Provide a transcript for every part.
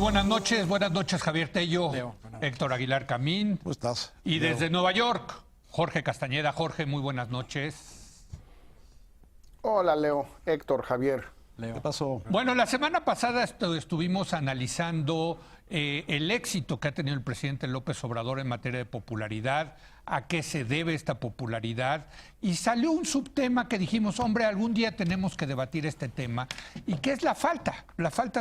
buenas noches Javier Tello, Leo, Héctor Aguilar Camín. ¿Cómo estás? Y Leo. desde Nueva York, Jorge Castañeda. Jorge, muy buenas noches. Hola Leo, Héctor, Javier. ¿Qué pasó? Bueno, la semana pasada estuvimos analizando el éxito que ha tenido el presidente López Obrador en materia de popularidad, a qué se debe esta popularidad, y salió un subtema que dijimos, hombre, algún día tenemos que debatir este tema, y que es la falta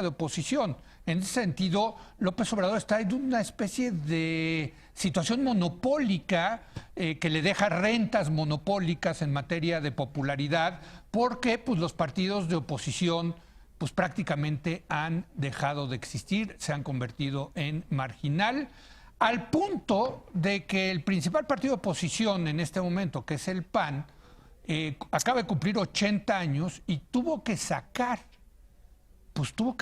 de oposición. En ese sentido, López Obrador está en una especie de situación monopólica que le deja rentas monopólicas en materia de popularidad, porque pues, los partidos de oposición pues prácticamente han dejado de existir, se han convertido en marginal, al punto de que el principal partido de oposición en este momento, que es el PAN, acaba de cumplir 80 años y tuvo que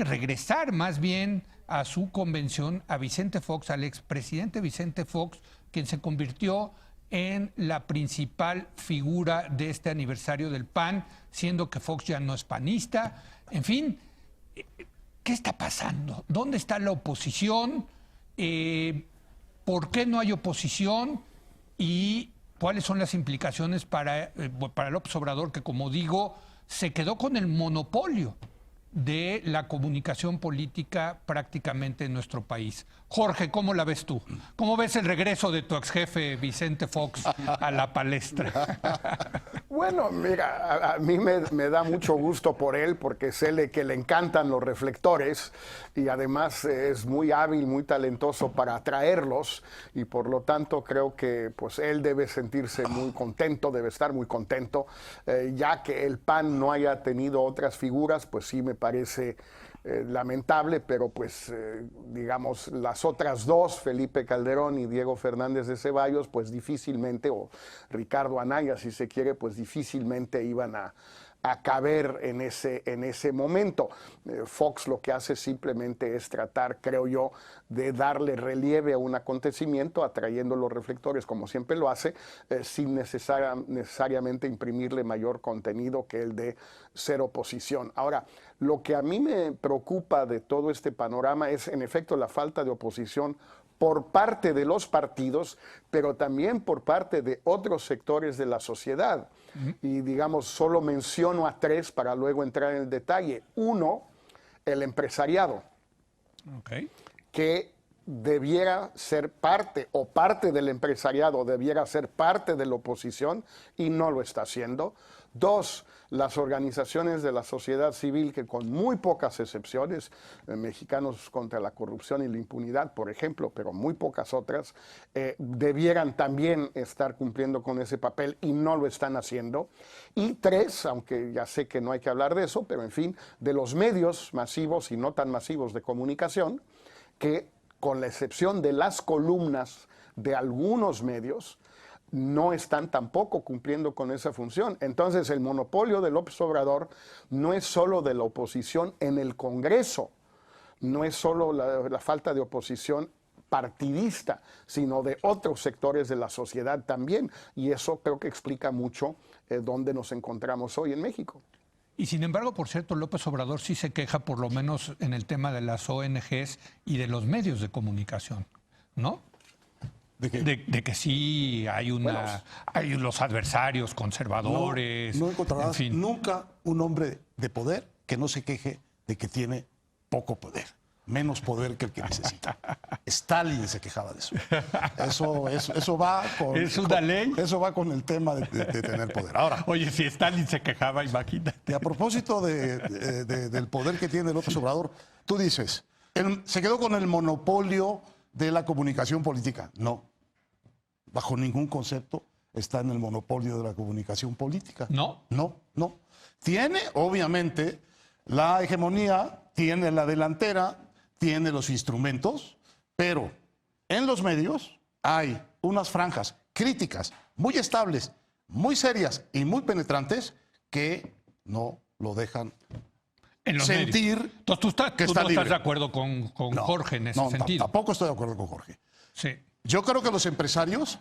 regresar más bien a su convención a Vicente Fox, al expresidente Vicente Fox, quien se convirtió en la principal figura de este aniversario del PAN, siendo que Fox ya no es panista. En fin, ¿qué está pasando? ¿Dónde está la oposición? ¿Por qué no hay oposición? ¿Y cuáles son las implicaciones para López Obrador, que, como digo, se quedó con el monopolio de la comunicación política prácticamente en nuestro país? Jorge, ¿cómo la ves tú? ¿Cómo ves el regreso de tu ex jefe Vicente Fox a la palestra? Bueno, mira, a mí me da mucho gusto por él, porque sé que le encantan los reflectores y además es muy hábil, muy talentoso para atraerlos, y por lo tanto creo que pues él debe sentirse muy contento, debe estar muy contento, ya que el PAN no haya tenido otras figuras, pues sí me parece lamentable, pero pues digamos las otras dos, Felipe Calderón y Diego Fernández de Ceballos, pues difícilmente, o Ricardo Anaya si se quiere, pues difícilmente iban a caber en ese momento. Fox lo que hace simplemente es tratar, creo yo, de darle relieve a un acontecimiento, atrayendo los reflectores como siempre lo hace, sin necesariamente imprimirle mayor contenido que el de ser oposición. Ahora, lo que a mí me preocupa de todo este panorama es, en efecto, la falta de oposición por parte de los partidos, pero también por parte de otros sectores de la sociedad. Y digamos, solo menciono a tres para luego entrar en el detalle. Uno, el empresariado, que debiera ser parte, o parte del empresariado debiera ser parte de la oposición y no lo está haciendo. Dos, las organizaciones de la sociedad civil, que con muy pocas excepciones, Mexicanos contra la Corrupción y la Impunidad, por ejemplo, pero muy pocas otras, debieran también estar cumpliendo con ese papel y no lo están haciendo. Y tres, aunque ya sé que no hay que hablar de eso, pero en fin, de los medios masivos y no tan masivos de comunicación, que con la excepción de las columnas de algunos medios, no están tampoco cumpliendo con esa función. Entonces, el monopolio de López Obrador no es solo de la oposición en el Congreso, no es solo la falta de oposición partidista, sino de otros sectores de la sociedad también. Y eso creo que explica mucho dónde nos encontramos hoy en México. Y sin embargo, por cierto, López Obrador sí se queja, por lo menos en el tema de las ONGs y de los medios de comunicación, ¿no? De que sí hay hay los adversarios conservadores. No encontrarás en fin. nunca un hombre de poder que no se queje de que tiene poco poder, menos poder que el que necesita. Stalin se quejaba de eso. Eso va con... ¿Es una ley? Eso va con el tema de tener poder. Ahora, Oye, si Stalin se quejaba, imagínate. y a propósito del poder que tiene López Obrador, tú dices, se quedó con el monopolio de la comunicación política. No, bajo ningún concepto está en el monopolio de la comunicación política. ¿No? No. Tiene, obviamente, la hegemonía, tiene la delantera, tiene los instrumentos, pero en los medios hay unas franjas críticas muy estables, muy serias y muy penetrantes que no lo dejan En los sentir medios. Entonces, tú está no libre. estás de acuerdo con Jorge en ese sentido. Tampoco estoy de acuerdo con Jorge. Sí. Yo creo que los empresarios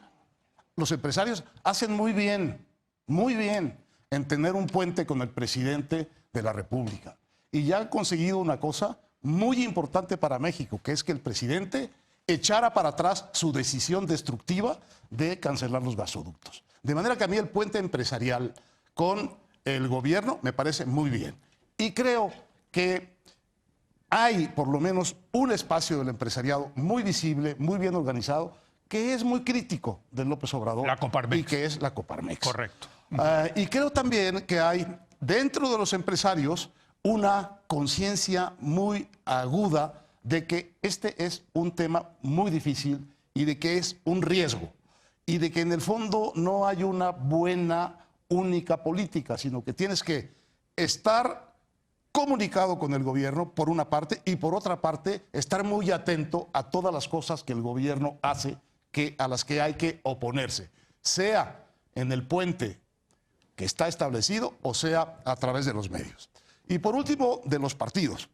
hacen muy bien en tener un puente con el presidente de la República. Y ya han conseguido una cosa muy importante para México, que es que el presidente echara para atrás su decisión destructiva de cancelar los gasoductos. De manera que a mí el puente empresarial con el gobierno me parece muy bien. Y creo que hay por lo menos un espacio del empresariado muy visible, muy bien organizado, que es muy crítico de López Obrador. La Coparmex. Y que es la Coparmex. Correcto. Y creo también que hay dentro de los empresarios una conciencia muy aguda de que este es un tema muy difícil y de que es un riesgo y de que en el fondo no hay una buena única política, sino que tienes que estar comunicado con el gobierno por una parte y por otra parte estar muy atento a todas las cosas que el gobierno hace a las que hay que oponerse, sea en el puente que está establecido o sea a través de los medios. Y por último, de los partidos.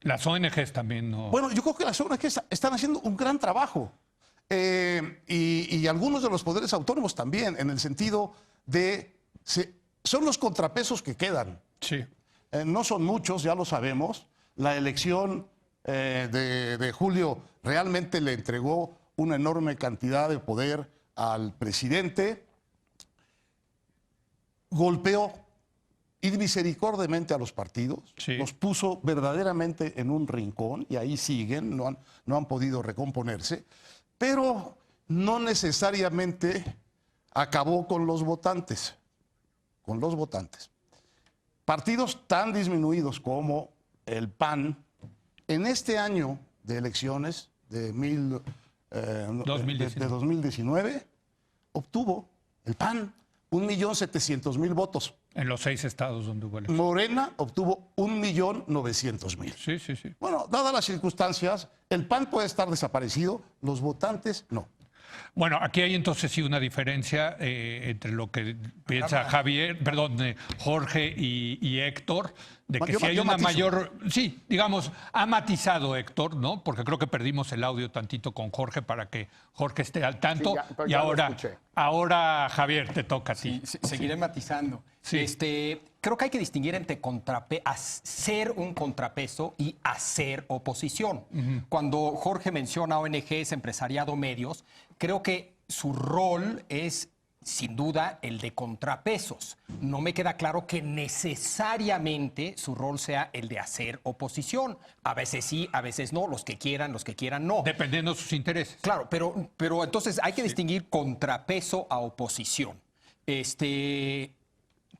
Las ONGs también no. Bueno, yo creo que las ONGs están haciendo un gran trabajo. Y algunos de los poderes autónomos también, en el sentido de... son los contrapesos que quedan. Sí. No son muchos, ya lo sabemos. La elección de julio realmente le entregó una enorme cantidad de poder al presidente. Golpeó misericordiamente a los partidos, sí. Los puso verdaderamente en un rincón y ahí siguen, no han podido recomponerse, pero no necesariamente acabó con los votantes, Partidos tan disminuidos como el PAN, en este año de elecciones de 2019, obtuvo el PAN 1.700.000 votos. En los 6 estados donde hubo elecciones. Morena obtuvo 1.900.000. Sí, sí, sí. Bueno, dadas las circunstancias, el PAN puede estar desaparecido, los votantes no. Bueno, aquí hay entonces sí una diferencia entre lo que piensa Jorge y Héctor, de que si hay una mayor... Sí, digamos, ha matizado Héctor, ¿no? Porque creo que perdimos el audio tantito con Jorge para que Jorge esté al tanto. Sí, y ahora, Javier, te toca a ti. Sí, seguiré matizando. Sí. Creo que hay que distinguir entre ser un contrapeso y hacer oposición. Cuando Jorge menciona ONGs, empresariado, medios, creo que su rol es, sin duda, el de contrapesos. No me queda claro que necesariamente su rol sea el de hacer oposición. A veces sí, a veces no, los que quieran no. Dependiendo de sus intereses. Claro, pero entonces hay que distinguir contrapeso a oposición.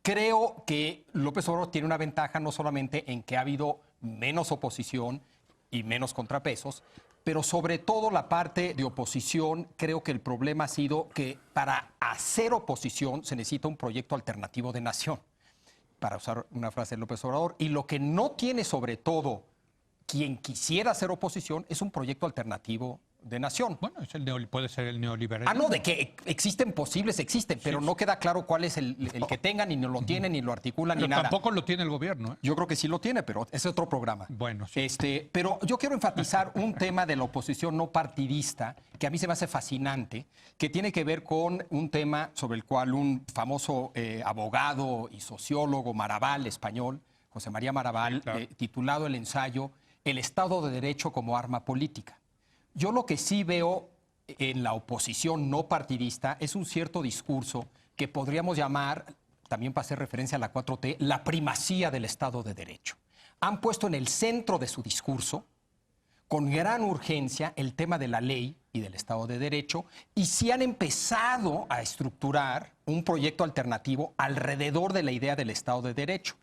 Creo que López Obrador tiene una ventaja no solamente en que ha habido menos oposición y menos contrapesos, pero sobre todo la parte de oposición, creo que el problema ha sido que para hacer oposición se necesita un proyecto alternativo de nación, para usar una frase de López Obrador, y lo que no tiene sobre todo quien quisiera hacer oposición es un proyecto alternativo de nación. Bueno, puede ser el neoliberalismo. No, de que existen posibles, existen, pero no queda claro cuál es el que tengan, ni no lo tienen, ni lo articulan, Pero ni nada. tampoco lo tiene el gobierno, ¿eh? Yo creo que sí lo tiene, pero ese es otro programa. Bueno, sí. Pero yo quiero enfatizar un tema de la oposición no partidista que a mí se me hace fascinante, que tiene que ver con un tema sobre el cual un famoso abogado y sociólogo Marabal, español, José María Marabal, Sí, claro. titulado el ensayo El Estado de Derecho como arma política. Yo lo que sí veo en la oposición no partidista es un cierto discurso que podríamos llamar, también para hacer referencia a la 4T, la primacía del Estado de Derecho. Han puesto en el centro de su discurso, con gran urgencia, el tema de la ley y del Estado de Derecho, y sí han empezado a estructurar un proyecto alternativo alrededor de la idea del Estado de Derecho.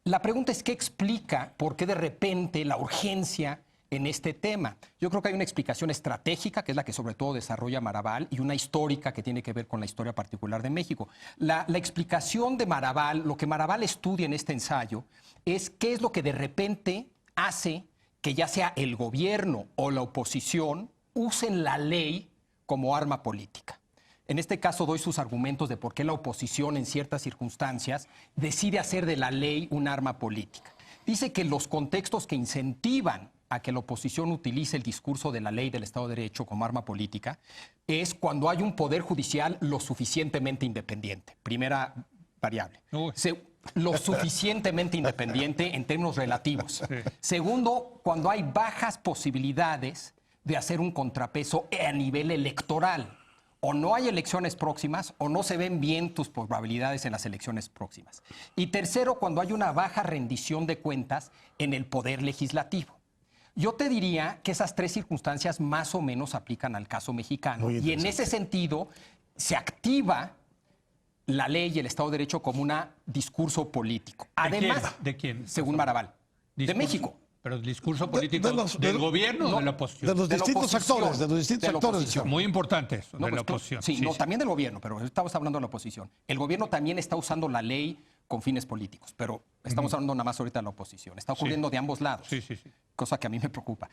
La pregunta es, ¿qué explica por qué de repente la urgencia en este tema? Yo creo que hay una explicación estratégica, que es la que sobre todo desarrolla Marabal, y una histórica que tiene que ver con la historia particular de México. La explicación de Marabal, lo que Marabal estudia en este ensayo, es qué es lo que de repente hace que ya sea el gobierno o la oposición usen la ley como arma política. En este caso doy sus argumentos de por qué la oposición en ciertas circunstancias decide hacer de la ley un arma política. Dice que los contextos que incentivan a que la oposición utilice el discurso de la ley del Estado de Derecho como arma política es cuando hay un poder judicial lo suficientemente independiente. Primera variable. lo suficientemente independiente en términos relativos. Segundo, cuando hay bajas posibilidades de hacer un contrapeso a nivel electoral. O no hay elecciones próximas o no se ven bien tus probabilidades en las elecciones próximas. Y tercero, cuando hay una baja rendición de cuentas en el poder legislativo. Yo te diría que esas tres circunstancias más o menos aplican al caso mexicano. Y en ese sentido se activa la ley y el Estado de Derecho como un discurso político. Además, ¿De quién? Según Maraval. De Discurso- México. Pero el discurso político del gobierno o de la oposición. De los De la distintos oposición. actores, de los distintos De la actores. oposición. Muy importante eso, No, de la pues, oposición. Sí, también del gobierno, pero estamos hablando de la oposición. El gobierno también está usando la ley con fines políticos, pero estamos hablando nada más ahorita de la oposición. Está ocurriendo de ambos lados, Sí, sí, sí. cosa que a mí me preocupa.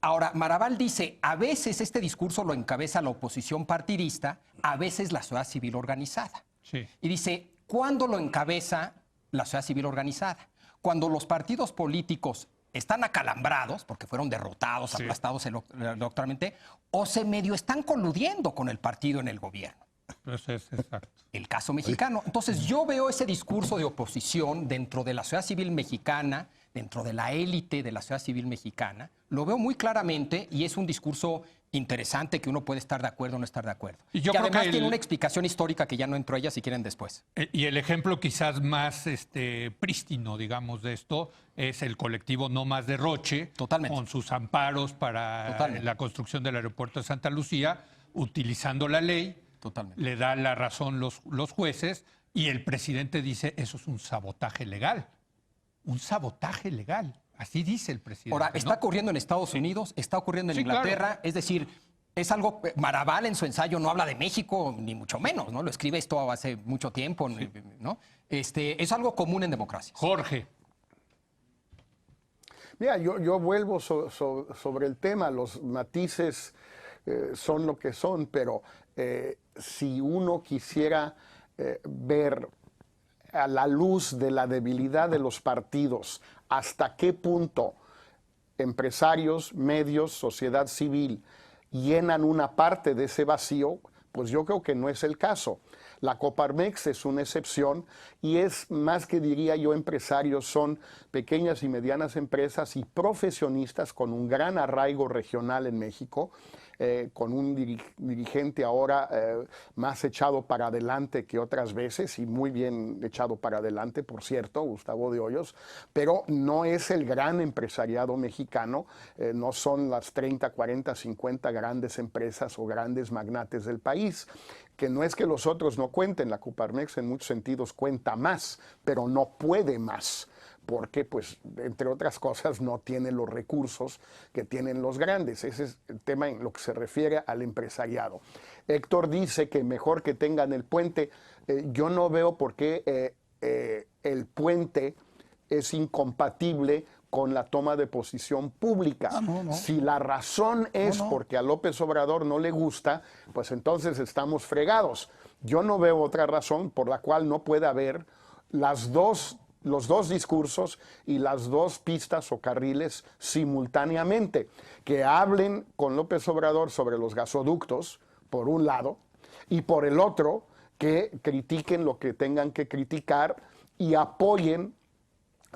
Ahora, Maraval dice, a veces este discurso lo encabeza la oposición partidista, a veces la sociedad civil organizada. Sí. Y dice, ¿cuándo lo encabeza la sociedad civil organizada? Cuando los partidos políticos están acalambrados, porque fueron derrotados, aplastados electoralmente, o se medio están coludiendo con el partido en el gobierno. Eso es exacto. El caso mexicano. Entonces yo veo ese discurso de oposición dentro de la sociedad civil mexicana, dentro de la élite de la sociedad civil mexicana, lo veo muy claramente y es un discurso interesante que uno puede estar de acuerdo o no estar de acuerdo. Y yo que creo además que tiene una explicación histórica que ya no entro a ella si quieren después. Y el ejemplo quizás más prístino, digamos, de esto es el colectivo No Más Derroche, Totalmente. con sus amparos para Totalmente. la construcción del aeropuerto de Santa Lucía, utilizando la ley. Totalmente. Le da la razón los jueces y el presidente dice eso es un sabotaje legal. Un sabotaje legal. Así dice el presidente. Ahora, está ¿no? ocurriendo en Estados Unidos, está ocurriendo en Sí, Inglaterra, claro. es decir, es algo, Maraval en su ensayo no habla de México, ni mucho menos, ¿no? Lo escribe esto hace mucho tiempo, ¿no? Es algo común en democracias. Jorge. Mira, yo vuelvo sobre el tema, los matices son lo que son, pero si uno quisiera ver a la luz de la debilidad de los partidos, hasta qué punto empresarios, medios, sociedad civil llenan una parte de ese vacío, pues yo creo que no es el caso. La Coparmex es una excepción y es más que diría yo empresarios, son pequeñas y medianas empresas y profesionistas con un gran arraigo regional en México, con un dirigente ahora más echado para adelante que otras veces y muy bien echado para adelante, por cierto, Gustavo de Hoyos, pero no es el gran empresariado mexicano, no son las 30, 40, 50 grandes empresas o grandes magnates del país, que no es que los otros no cuenten, la Coparmex en muchos sentidos cuenta más, pero no puede más, porque, pues, entre otras cosas, no tiene los recursos que tienen los grandes. Ese es el tema en lo que se refiere al empresariado. Héctor dice que mejor que tengan el puente. Yo no veo por qué el puente es incompatible con la toma de posición pública. No. Si la razón es porque a López Obrador no le gusta, pues entonces estamos fregados. Yo no veo otra razón por la cual no pueda haber los dos discursos y las dos pistas o carriles simultáneamente, que hablen con López Obrador sobre los gasoductos, por un lado, y por el otro, que critiquen lo que tengan que criticar y apoyen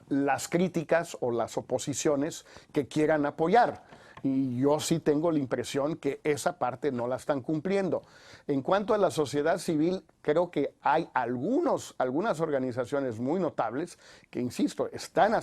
las críticas o las oposiciones que quieran apoyar. Y yo sí tengo la impresión que esa parte no la están cumpliendo. En cuanto a la sociedad civil, creo que hay algunas organizaciones muy notables que, insisto, están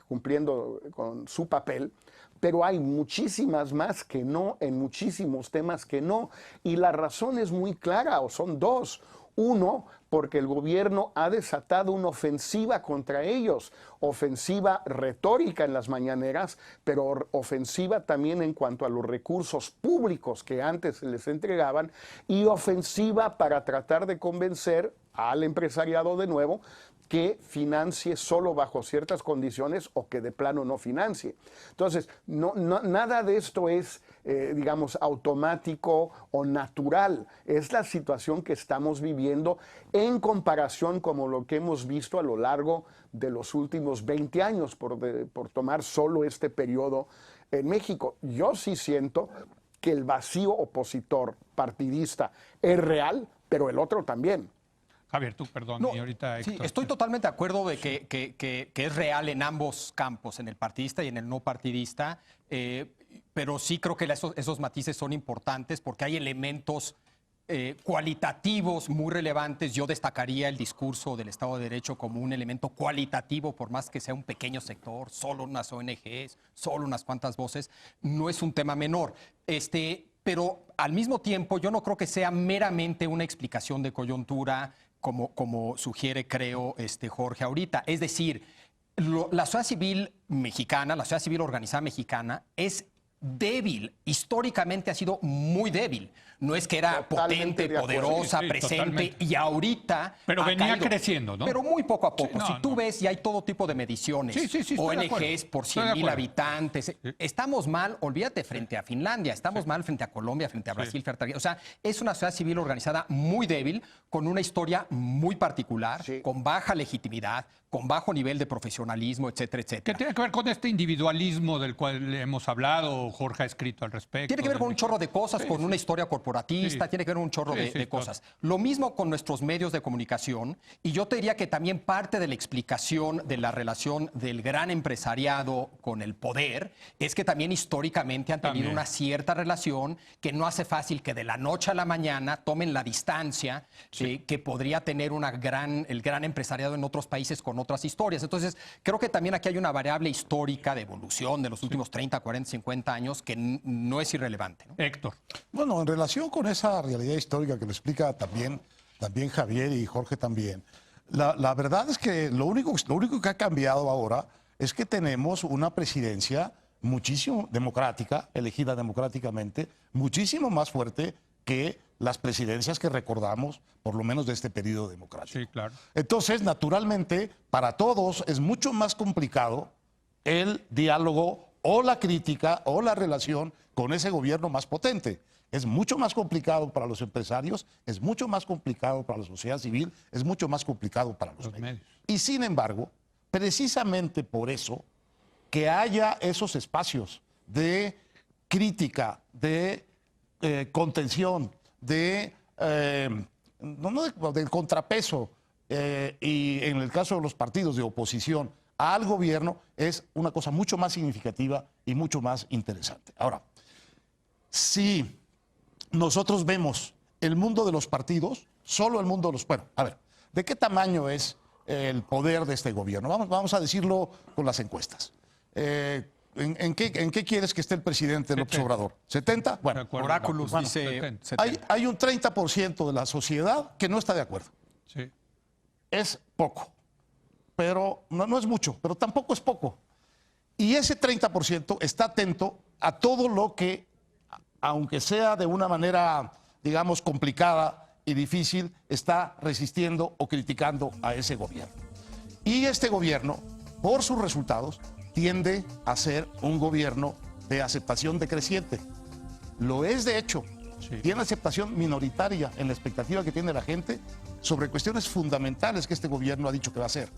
cumpliendo con su papel, pero hay muchísimas más que no, en muchísimos temas que no. Y la razón es muy clara, o son dos. Uno, porque el gobierno ha desatado una ofensiva contra ellos, ofensiva retórica en las mañaneras, pero ofensiva también en cuanto a los recursos públicos que antes se les entregaban y ofensiva para tratar de convencer al empresariado de nuevo que financie solo bajo ciertas condiciones o que de plano no financie. Entonces, nada de esto es, digamos, automático o natural. Es la situación que estamos viviendo en comparación con lo que hemos visto a lo largo de los últimos 20 años, por tomar solo este periodo en México. Yo sí siento que el vacío opositor partidista es real, pero el otro también. Javier, tú, perdón, No, y ahorita sí, Héctor. estoy totalmente de acuerdo de que es real en ambos campos, en el partidista y en el no partidista, pero sí creo que esos matices son importantes porque hay elementos cualitativos muy relevantes. Yo destacaría el discurso del Estado de Derecho como un elemento cualitativo, por más que sea un pequeño sector, solo unas ONGs, solo unas cuantas voces, no es un tema menor. Pero al mismo tiempo yo no creo que sea meramente una explicación de coyuntura como sugiere, creo, Jorge ahorita. Es decir, la sociedad civil mexicana, la sociedad civil organizada mexicana es débil, históricamente ha sido muy débil. No es que era Totalmente potente, de acuerdo. poderosa, Sí, presente, totalmente. y ahorita Pero ha venía caído. creciendo, ¿no? Pero muy poco a poco. Sí, no, Si tú no. ves, y hay todo tipo de mediciones, Sí, sí, estoy de ONGs acuerdo. por Estoy de 100,000 acuerdo. habitantes. Estamos mal, olvídate, frente a Finlandia, estamos mal frente a Colombia, frente a Brasil, frente a... O sea, es una sociedad civil organizada muy débil, con una historia muy particular, Sí. con baja legitimidad, con bajo nivel de profesionalismo, etcétera, ¿Qué etcétera. tiene que ver con este individualismo del cual hemos hablado? Jorge ha escrito al respecto. Tiene que ver con un chorro de cosas, Sí, con sí. una historia corporatista, Sí. tiene que ver con un chorro Sí, de sí, cosas. Lo mismo con nuestros medios de comunicación, y yo te diría que también parte de la explicación de la relación del gran empresariado con el poder es que también históricamente han tenido También. una cierta relación que no hace fácil que de la noche a la mañana tomen la distancia que podría tener el gran empresariado en otros países con otras historias. Entonces, creo que también aquí hay una variable histórica de evolución de los últimos 30, 40, 50 años que no es irrelevante, ¿no? Héctor. Bueno, en relación con esa realidad histórica que lo explica también Javier y Jorge también, la verdad es que lo único que ha cambiado ahora es que tenemos una presidencia muchísimo democrática, elegida democráticamente, muchísimo más fuerte que las presidencias que recordamos, por lo menos de este periodo democrático. Sí, claro. Entonces, naturalmente, para todos es mucho más complicado el diálogo o la crítica o la relación con ese gobierno más potente. Es mucho más complicado para los empresarios, es mucho más complicado para la sociedad civil, es mucho más complicado para los medios. Y sin embargo, precisamente por eso, que haya esos espacios de crítica, de contención, del contrapeso, y en el caso de los partidos de oposición al gobierno, es una cosa mucho más significativa y mucho más interesante. Ahora, si nosotros vemos el mundo de los partidos, solo el mundo de los... Bueno, a ver, ¿de qué tamaño es el poder de este gobierno? Vamos a decirlo con las encuestas. ¿En qué quieres que esté el presidente López Obrador? ¿70? Bueno, Oráculos bueno, dice 70. hay un 30% de la sociedad que no está de acuerdo. Sí. Es poco, pero no es mucho, pero tampoco es poco. Y ese 30% está atento a todo lo que, aunque sea de una manera, digamos, complicada y difícil, está resistiendo o criticando a ese gobierno. Y este gobierno, por sus resultados, tiende a ser un gobierno de aceptación decreciente. Lo es, de hecho. Sí. Tiene aceptación minoritaria en la expectativa que tiene la gente sobre cuestiones fundamentales que este gobierno ha dicho que va a hacer.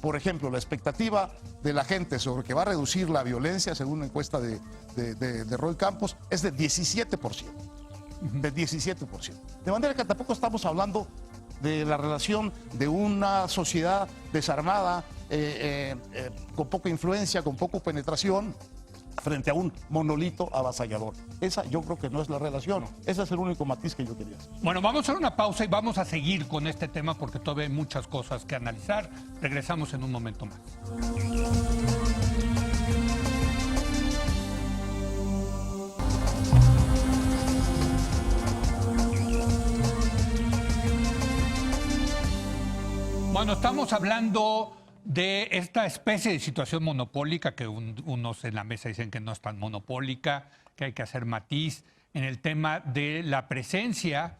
Por ejemplo, la expectativa de la gente sobre que va a reducir la violencia, según una encuesta de Roy Campos, es de 17%. De 17%. De manera que tampoco estamos hablando de la relación de una sociedad desarmada, con poca influencia, con poca penetración, frente a un monolito avasallador. Esa yo creo que no es la relación. Ese es el único matiz que yo quería hacer. Bueno, vamos a hacer una pausa y vamos a seguir con este tema porque todavía hay muchas cosas que analizar. Regresamos en un momento más. Bueno, estamos hablando de esta especie de situación monopólica que unos en la mesa dicen que no es tan monopólica, que hay que hacer matiz en el tema de la presencia,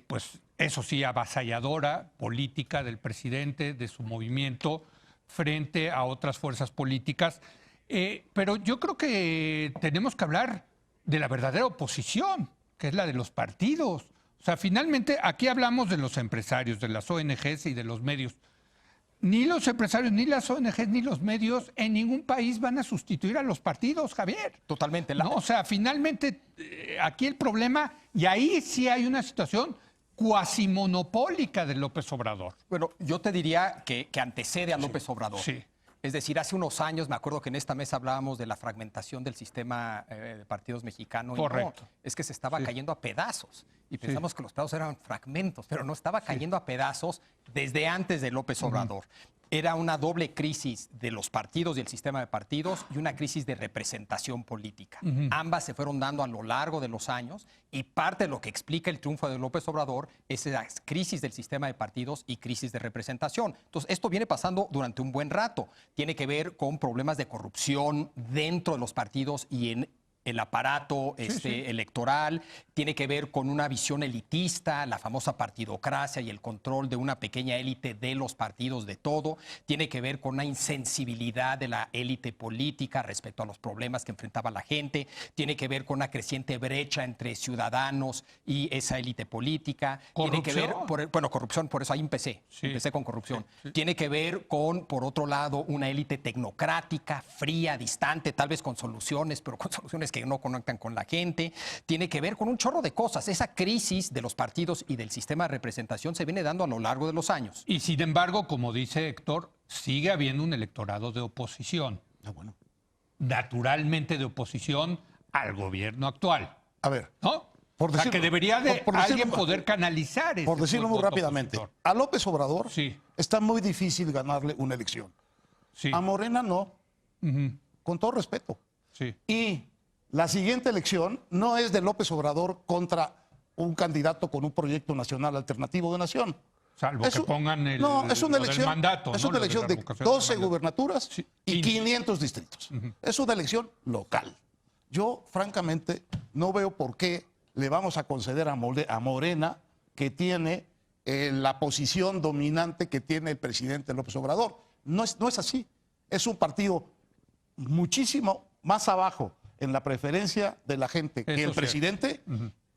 pues eso sí, avasalladora política del presidente, de su movimiento frente a otras fuerzas políticas. Pero yo creo que tenemos que hablar de la verdadera oposición, que es la de los partidos. O sea, finalmente aquí hablamos de los empresarios, de las ONGs y de los medios. Ni los empresarios, ni las ONGs, ni los medios en ningún país van a sustituir a los partidos, Javier. Totalmente. No, o sea, finalmente aquí el problema, y ahí sí hay una situación cuasimonopólica de López Obrador. Bueno, yo te diría que antecede a López Obrador. Sí. Es decir, hace unos años me acuerdo que en esta mesa hablábamos de la fragmentación del sistema de partidos mexicano. Correcto. Y no, es que se estaba cayendo a pedazos. Y pensamos que los pedazos eran fragmentos, pero no, estaba cayendo a pedazos desde antes de López Obrador. Era una doble crisis de los partidos y el sistema de partidos y una crisis de representación política. Ambas se fueron dando a lo largo de los años y parte de lo que explica el triunfo de López Obrador es la crisis del sistema de partidos y crisis de representación. Entonces, esto viene pasando durante un buen rato. Tiene que ver con problemas de corrupción dentro de los partidos y en el aparato electoral, tiene que ver con una visión elitista, la famosa partidocracia y el control de una pequeña élite de los partidos de todo, tiene que ver con una insensibilidad de la élite política respecto a los problemas que enfrentaba la gente, tiene que ver con una creciente brecha entre ciudadanos y esa élite política, tiene que ver, corrupción, por eso ahí empecé con corrupción, tiene que ver con, por otro lado, una élite tecnocrática, fría, distante, tal vez con soluciones, pero con soluciones que no conectan con la gente, tiene que ver con un chorro de cosas. Esa crisis de los partidos y del sistema de representación se viene dando a lo largo de los años. Y sin embargo, como dice Héctor, sigue habiendo un electorado de oposición. Bueno. Naturalmente de oposición al gobierno actual. A ver. ¿No? Por O sea, decirlo- que debería de por decirlo- alguien poder canalizar ese Por decirlo muy voto rápidamente, opositor. a López Obrador Sí. está muy difícil ganarle una elección. Sí, A Morena no, con todo respeto. sí. Y la siguiente elección no es de López Obrador contra un candidato con un proyecto nacional alternativo de nación. Salvo Es que un- pongan el, no, es una lo del elección, mandato. es ¿no? una Lo elección la de revocación del 12 mandato. gubernaturas Sí, y 15. 500 distritos. Es una elección local. Yo, francamente, no veo por qué le vamos a conceder a Morena, que tiene la posición dominante que tiene el presidente López Obrador. No es así. Es un partido muchísimo más abajo en la preferencia de la gente que Eso el es presidente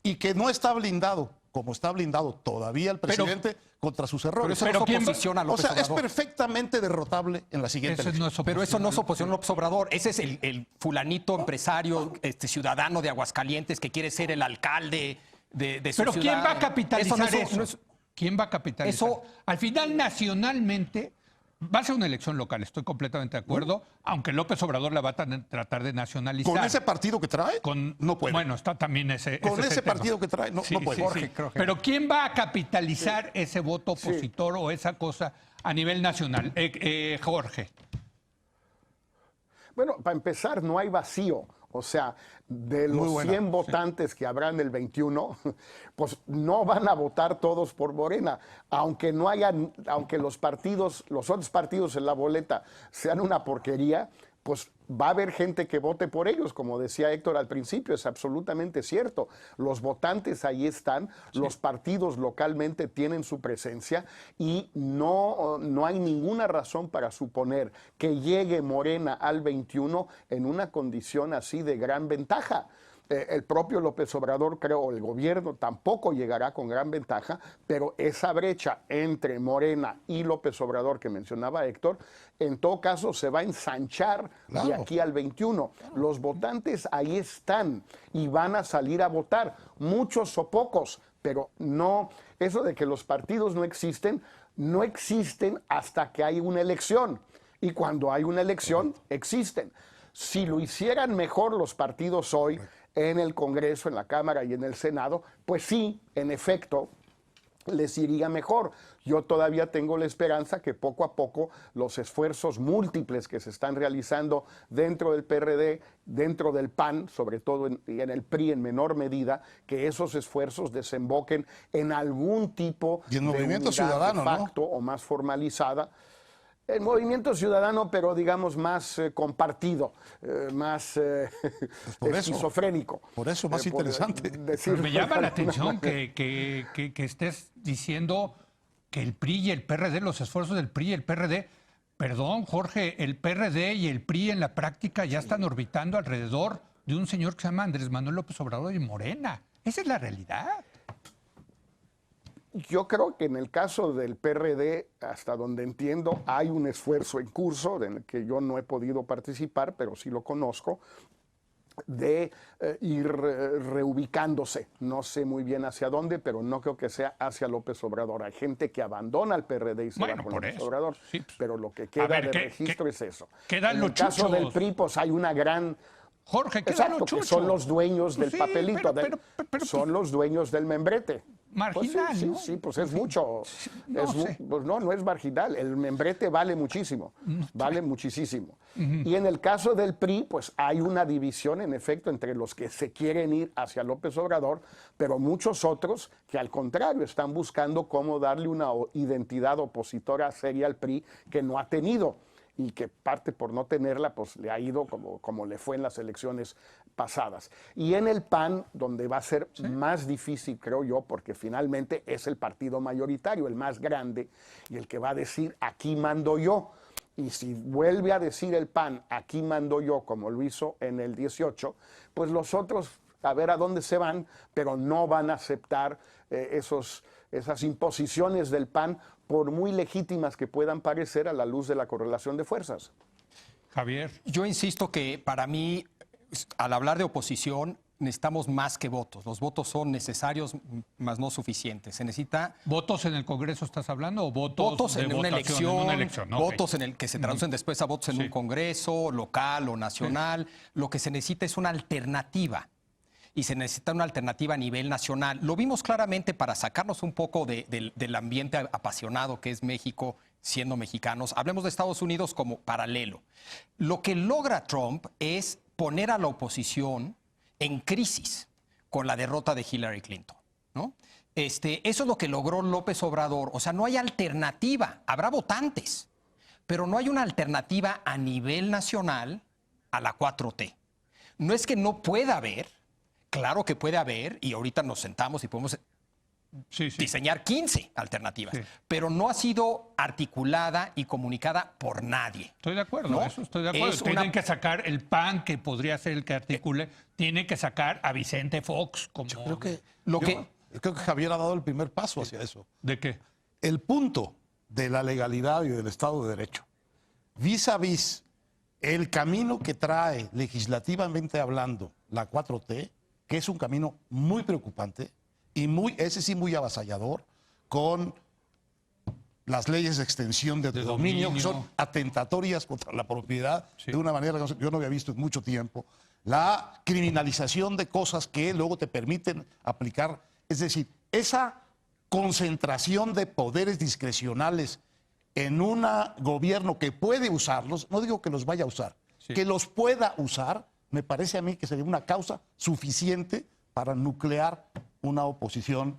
y que no está blindado, como está blindado todavía el presidente contra sus errores. Pero eso no es ¿quién va- oposición a O López sea, es Obrador. perfectamente derrotable en la siguiente Ese elección. no es Pero eso no es oposición. oposición a López Obrador. Ese es el fulanito empresario, ciudadano de Aguascalientes que quiere ser el alcalde de su Pero ciudad. ¿quién va a capitalizar eso? no es- ¿Quién va a capitalizar? Eso- Al final, nacionalmente, va a ser una elección local, estoy completamente de acuerdo, aunque López Obrador la va a tratar de nacionalizar. Con ese partido que trae, no puede. Bueno, está también ese. Con ese ese tema. partido que trae, no puede. Jorge, creo que- Pero ¿quién va a capitalizar ese voto opositor o esa cosa a nivel nacional? Jorge. Bueno, para empezar, no hay vacío. O sea, de Muy los buena, 100 votantes que habrán el 21, pues no van a votar todos por Morena. Aunque no hayan, aunque los partidos, los otros partidos en la boleta sean una porquería, pues va a haber gente que vote por ellos, como decía Héctor al principio, es absolutamente cierto. Los votantes ahí están, los partidos localmente tienen su presencia y no hay ninguna razón para suponer que llegue Morena al 21 en una condición así de gran ventaja. El propio López Obrador, creo, el gobierno tampoco llegará con gran ventaja, pero esa brecha entre Morena y López Obrador que mencionaba Héctor, en todo caso se va a ensanchar de Claro. aquí al 21. Los votantes ahí están y van a salir a votar, muchos o pocos, pero no, eso de que los partidos no existen hasta que hay una elección. Y cuando hay una elección, existen. Si lo hicieran mejor los partidos hoy, en el Congreso, en la Cámara y en el Senado, pues sí, en efecto, les iría mejor. Yo todavía tengo la esperanza que poco a poco los esfuerzos múltiples que se están realizando dentro del PRD, dentro del PAN, sobre todo y en el PRI en menor medida, que esos esfuerzos desemboquen en algún tipo Y en de Movimiento unidad Ciudadano, de ¿no? facto o más formalizada. El Movimiento Ciudadano, pero digamos más compartido, más por eso. esquizofrénico. Por eso, más interesante. Pero me llama la atención que estés diciendo que el PRI y el PRD, los esfuerzos del PRI y el PRD, perdón, Jorge, el PRD y el PRI en la práctica ya están orbitando alrededor de un señor que se llama Andrés Manuel López Obrador y Morena. Esa es la realidad. Yo creo que en el caso del PRD, hasta donde entiendo, hay un esfuerzo en curso en el que yo no he podido participar, pero sí lo conozco, de ir reubicándose. No sé muy bien hacia dónde, pero no creo que sea hacia López Obrador. Hay gente que abandona el PRD y se va con López Obrador, sí, pues, pero lo que queda ver, de registro es eso. Quedan En los el caso chuchos. del PRI, pues hay una gran... Jorge, quedan Exacto, los que chuchos. son los dueños del Sí, papelito, pero, son los dueños del membrete. Marginal, Pues sí, ¿no? sí, pues es mucho. no sé. Pues no es marginal. El membrete vale muchísimo, vale muchísimo. Y en el caso del PRI, pues hay una división, en efecto, entre los que se quieren ir hacia López Obrador, pero muchos otros que al contrario están buscando cómo darle una identidad opositora seria al PRI que no ha tenido, y que parte por no tenerla, pues le ha ido como le fue en las elecciones pasadas. Y en el PAN, donde va a ser más difícil, creo yo, porque finalmente es el partido mayoritario, el más grande, y el que va a decir, aquí mando yo. Y si vuelve a decir el PAN, aquí mando yo, como lo hizo en el 18, pues los otros, a ver a dónde se van, pero no van a aceptar esas imposiciones del PAN, por muy legítimas que puedan parecer a la luz de la correlación de fuerzas. Javier. Yo insisto que para mí, al hablar de oposición, necesitamos más que votos. Los votos son necesarios, más no suficientes. Se necesita... ¿Votos en el Congreso estás hablando o votos de en una votación? elección, votos en el que se traducen después a votos en un Congreso, local o nacional. Lo que se necesita es una alternativa. Y se necesita una alternativa a nivel nacional. Lo vimos claramente para sacarnos un poco del ambiente apasionado que es México, siendo mexicanos. Hablemos de Estados Unidos como paralelo. Lo que logra Trump es poner a la oposición en crisis con la derrota de Hillary Clinton, ¿no? Eso es lo que logró López Obrador. O sea, no hay alternativa. Habrá votantes, pero no hay una alternativa a nivel nacional a la 4T. No es que no pueda haber. Claro que puede haber, y ahorita nos sentamos y podemos diseñar 15 alternativas, pero no ha sido articulada y comunicada por nadie. Estoy de acuerdo, ¿no? eso estoy de acuerdo. Tienen que sacar el PAN, que podría ser el que articule, tiene que sacar a Vicente Fox. Como... Yo creo que, Lo yo que- creo que Javier ha dado el primer paso hacia eso. ¿De qué? El punto de la legalidad y del Estado de Derecho, vis a vis el camino que trae legislativamente hablando la 4T, que es un camino muy preocupante y ese sí muy avasallador, con las leyes de extensión de dominio, que son atentatorias contra la propiedad de una manera que yo no había visto en mucho tiempo, la criminalización de cosas que luego te permiten aplicar, es decir, esa concentración de poderes discrecionales en un gobierno que puede usarlos, no digo que los vaya a usar, que los pueda usar, me parece a mí que sería una causa suficiente para nuclear una oposición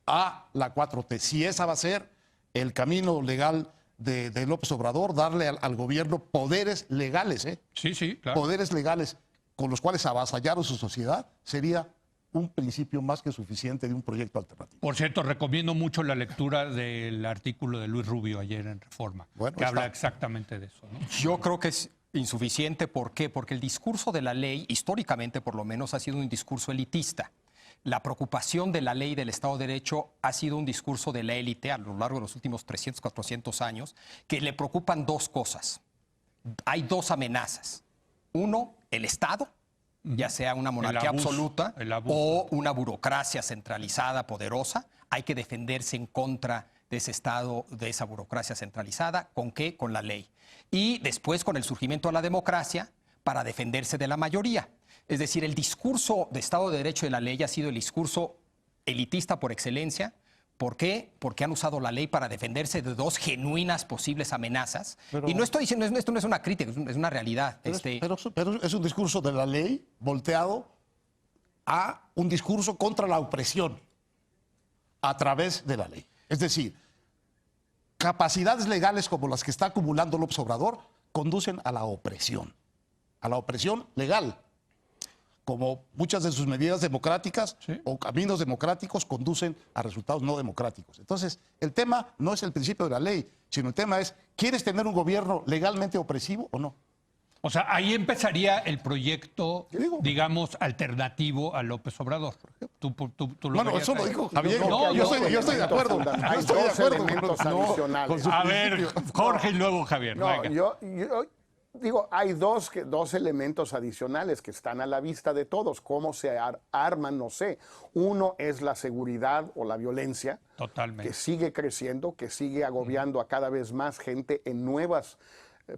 a la 4T. Si esa va a ser el camino legal de López Obrador, darle al gobierno poderes legales, Sí, claro. poderes legales con los cuales avasallar a su sociedad, sería un principio más que suficiente de un proyecto alternativo. Por cierto, recomiendo mucho la lectura del artículo de Luis Rubio ayer en Reforma, Bueno, que habla está. exactamente de eso, ¿no? Yo creo que es insuficiente. ¿Por qué? Porque el discurso de la ley, históricamente por lo menos, ha sido un discurso elitista. La preocupación de la ley del Estado de Derecho ha sido un discurso de la élite a lo largo de los últimos 300, 400 años, que le preocupan dos cosas. Hay dos amenazas. Uno, el Estado, ya sea una monarquía abuso, absoluta el abuso. o una burocracia centralizada, poderosa. Hay que defenderse en contra de ese Estado, de esa burocracia centralizada. ¿Con qué? Con la ley. Y después con el surgimiento de la democracia para defenderse de la mayoría. Es decir, el discurso de Estado de Derecho y de la ley ha sido el discurso elitista por excelencia. ¿Por qué? Porque han usado la ley para defenderse de dos genuinas posibles amenazas. Pero- y no estoy diciendo, esto no es una crítica, es una realidad. Pero es un discurso de la ley volteado a un discurso contra la opresión a través de la ley. Es decir, capacidades legales como las que está acumulando López Obrador conducen a la opresión legal. Como muchas de sus medidas democráticas o caminos democráticos conducen a resultados no democráticos. Entonces, el tema no es el principio de la ley, sino el tema es, ¿quieres tener un gobierno legalmente opresivo o no? O sea, ahí empezaría el proyecto, Yo digo- digamos, alternativo a López Obrador. ¿Tú lo Bueno, verías eso lo ahí? dijo Javier. creo que No, hay yo dos estoy de acuerdo. elementos Yo Hay estoy de dos acuerdo elementos con adicionales. con su A ver, principio. Jorge y luego Javier. No, venga. Digo, hay dos elementos adicionales que están a la vista de todos. ¿Cómo se arman? No sé. Uno es la seguridad o la violencia, Totalmente. que sigue creciendo, que sigue agobiando a cada vez más gente en nuevas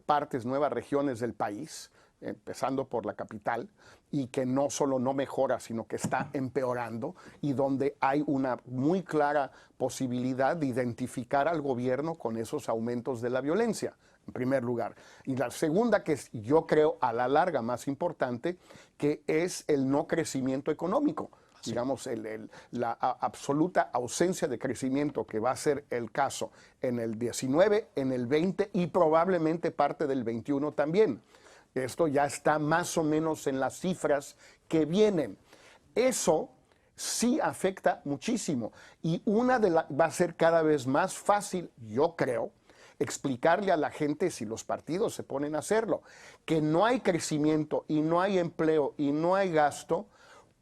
partes, nuevas regiones del país, empezando por la capital, y que no solo no mejora, sino que está empeorando, y donde hay una muy clara posibilidad de identificar al gobierno con esos aumentos de la violencia, en primer lugar. Y la segunda, que es, yo creo, a la larga más importante, que es el no crecimiento económico. Sí. Digamos, la absoluta ausencia de crecimiento que va a ser el caso en el 19, en el 20 y probablemente parte del 21 también. Esto ya está más o menos en las cifras que vienen. Eso sí afecta muchísimo y va a ser cada vez más fácil, yo creo, explicarle a la gente, si los partidos se ponen a hacerlo, que no hay crecimiento y no hay empleo y no hay gasto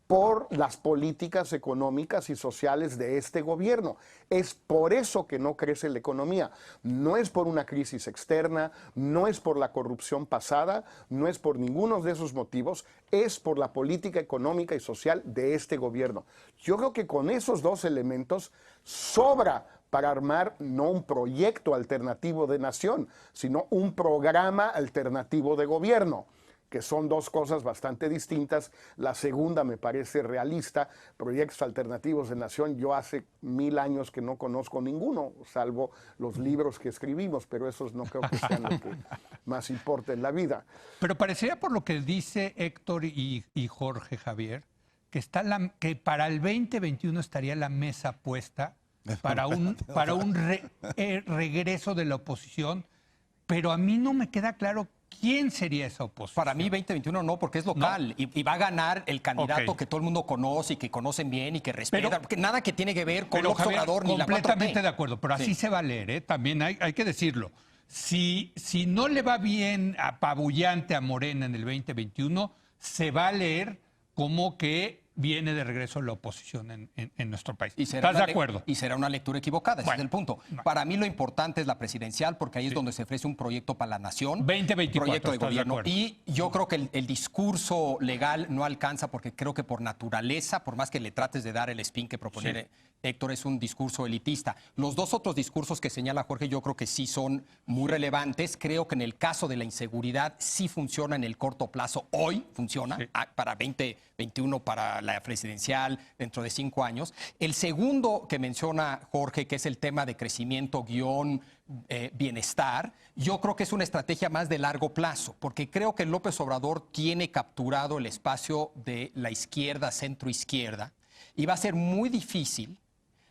por las políticas económicas y sociales de este gobierno. Es por eso que no crece la economía. No es por una crisis externa, no es por la corrupción pasada, no es por ninguno de esos motivos, es por la política económica y social de este gobierno. Yo creo que con esos dos elementos sobra para armar no un proyecto alternativo de nación, sino un programa alternativo de gobierno, que son dos cosas bastante distintas. La segunda me parece realista. Proyectos alternativos de nación, yo hace 1000 años que no conozco ninguno, salvo los libros que escribimos, pero esos no creo que sean lo que más importa en la vida. Pero parecería, por lo que dice Héctor y Jorge Javier, que para el 2021 estaría la mesa puesta para un regreso de la oposición, pero a mí no me queda claro quién sería esa oposición. Para mí 2021 no, porque es local, ¿no? y va a ganar el candidato que todo el mundo conoce y que conocen bien y que respeta, porque nada que tiene que ver con López Obrador ni la 4T. Completamente de acuerdo, pero así se va a leer, ¿eh? También hay que decirlo. Si no le va bien apabullante a Morena en el 2021, se va a leer como que viene de regreso la oposición en nuestro país. ¿Estás de acuerdo? Y será una lectura equivocada, ese es el punto. Para mí lo importante es la presidencial, porque ahí es donde se ofrece un proyecto para la nación. 2024, proyecto de gobierno. De y yo creo que el discurso legal no alcanza, porque creo que por naturaleza, por más que le trates de dar el spin que propone Héctor, es un discurso elitista. Los dos otros discursos que señala Jorge yo creo que sí son muy relevantes. Creo que en el caso de la inseguridad sí funciona en el corto plazo. Hoy funciona, para 2021, para la presidencial, dentro de 5 años. El segundo que menciona Jorge, que es el tema de crecimiento bienestar, yo creo que es una estrategia más de largo plazo, porque creo que López Obrador tiene capturado el espacio de la izquierda, centro-izquierda, y va a ser muy difícil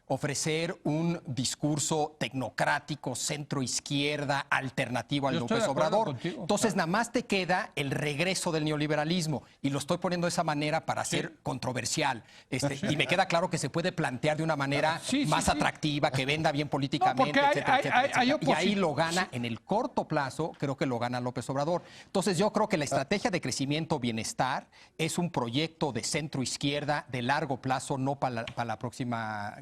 ofrecer un discurso tecnocrático, centro-izquierda, alternativo al López Obrador. Contigo, entonces, nada más te queda el regreso del neoliberalismo. Y lo estoy poniendo de esa manera para ser controversial. Y me queda claro que se puede plantear de una manera más atractiva, que venda bien políticamente, etcétera. Y ahí lo gana, en el corto plazo, creo que lo gana López Obrador. Entonces, yo creo que la estrategia de crecimiento bienestar es un proyecto de centro-izquierda de largo plazo, no para la próxima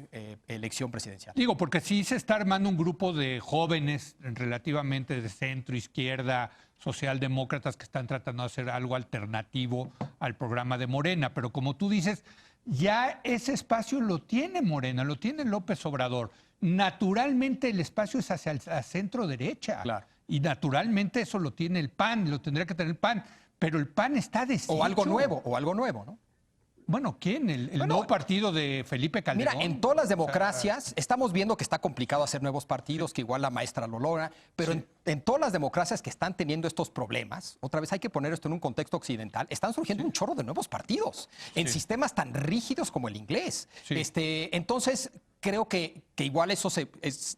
elección presidencial. Digo, porque sí se está armando un grupo de jóvenes relativamente de centro, izquierda, socialdemócratas que están tratando de hacer algo alternativo al programa de Morena. Pero como tú dices, ya ese espacio lo tiene Morena, lo tiene López Obrador. Naturalmente el espacio es hacia la centro derecha. Claro. Y naturalmente eso lo tiene el PAN, lo tendría que tener el PAN. Pero el PAN está deshecho. O algo nuevo, ¿no? Bueno, ¿quién? ¿El nuevo partido de Felipe Calderón? Mira, en todas las democracias estamos viendo que está complicado hacer nuevos partidos, que igual la maestra lo logra, pero en todas las democracias que están teniendo estos problemas, otra vez hay que poner esto en un contexto occidental, están surgiendo un chorro de nuevos partidos en sistemas tan rígidos como el inglés. Entonces, creo que igual eso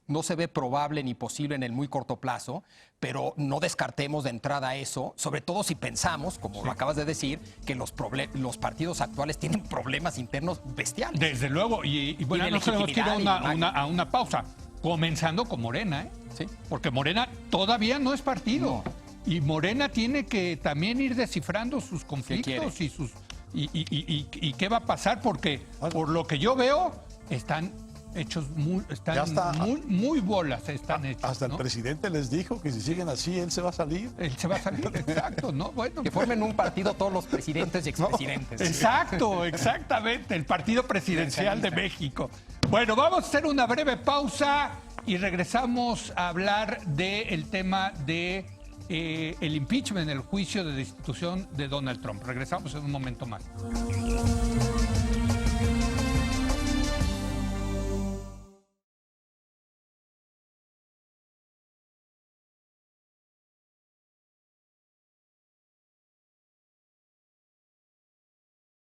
no se ve probable ni posible en el muy corto plazo, pero no descartemos de entrada eso, sobre todo si pensamos, como lo acabas de decir, que los partidos actuales tienen problemas internos bestiales. Desde luego, y bueno, no tenemos que ir a una pausa, comenzando con Morena, ¿eh? Sí. Porque Morena todavía no es partido. No. Y Morena tiene que también ir descifrando sus conflictos y qué va a pasar, porque por lo que yo veo, están hechos muy, Ya están está. muy bolas, están hechos. Hasta ¿no? el presidente les dijo que si siguen así, él se va a salir. Él se va a salir, exacto, ¿no? Bueno, Que formen un partido todos los presidentes y expresidentes. exacto, exactamente, el Partido Presidencial de México. Bueno, vamos a hacer una breve pausa y regresamos a hablar del tema de el impeachment, el juicio de destitución de Donald Trump. Regresamos en un momento más.